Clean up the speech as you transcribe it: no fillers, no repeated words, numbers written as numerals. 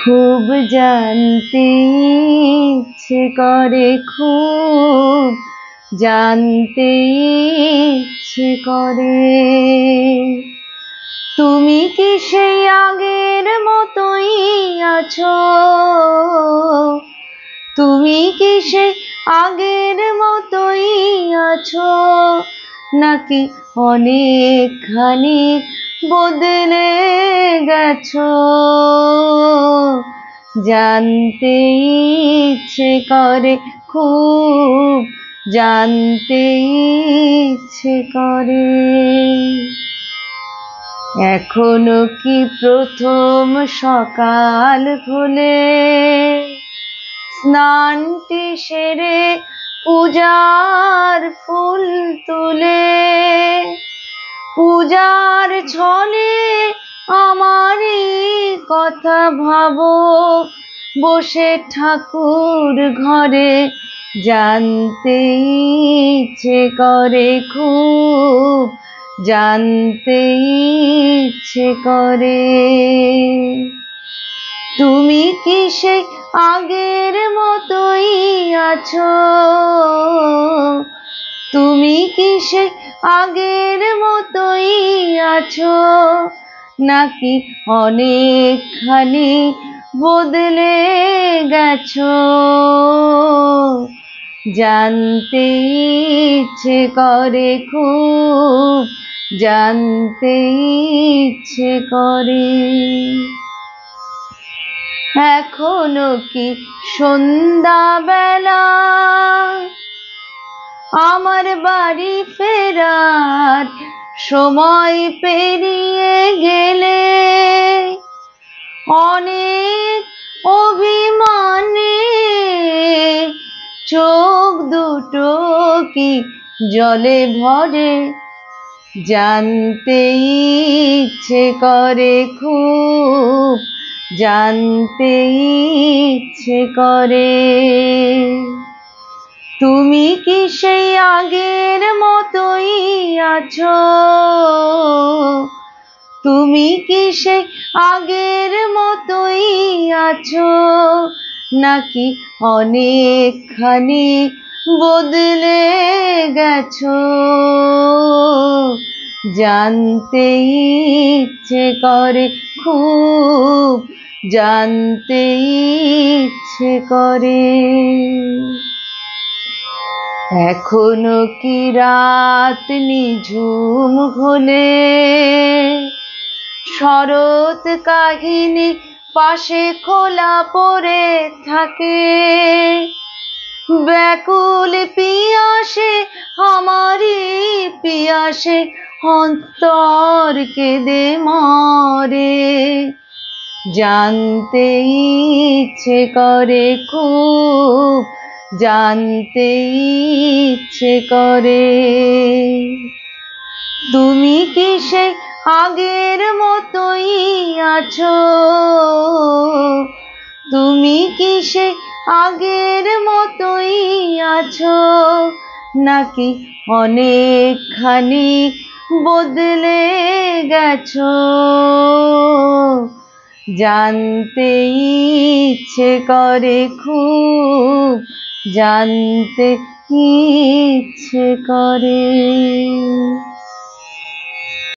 খুব জানতে ইচ্ছে করে, খুব জানতে ইচ্ছে করে। তুমি কি সেই আগের মতোই আছো? তুমি কি সেই আগের মতোই আছো, নাকি অনেকখানি বদলে গেছো? জানতে ইচ্ছে করে, খুব জানতে ইচ্ছে করে। এখনো কি প্রথম সকাল হলে স্নানটি সেরে পূজার ফুল তুলে, পূজার ছলে আমারই কথা ভাবো বসে ঠাকুর ঘরে? জানতে ইচ্ছে করে, খুব জানতে ইচ্ছে করে। তুমি কি সেই আগের মতোই আছো? তুমি কি সেই আগের মতোই আছো, নাকি অনেকখানি বদলে গেছো? জানতে ইচ্ছে করে, খুব জানতে ইচ্ছে করে। এখনো কি সন্ধ্যাবেলা আমার বাড়ি ফেরার সময় পেরিয়ে গেলে অনেক অভিমানে চোখ দুটো কি জলে ভরে? জানতে ইচ্ছে করে, খুব জানতে ইচ্ছে করে। তুমি কি সেই আগের মতোই আছো? তুমি কি সেই আগের মতোই আছো, নাকি অনেকখানি বদলে গেছো? জানতে ইচ্ছে করে, খুব জানতে ইচ্ছে করে। এখনো কি রাত নিঝুম হলে শরৎ কাহিনী পাশে খোলা পড়ে থাকে? ব্যাকুল পিয়াসে আমারই পিয়াসে অন্তর কেঁদে মরে। জানতে ইচ্ছে করে, খুব জানতে ইচ্ছে করে। তুমি কি সেই আগের মতোই আছো? তুমি কি সেই আগের মতোই আছো, নাকি অনেকখানি বদলে গেছো? জানতে ইচ্ছে করে, খুব জানতে ইচ্ছে করে।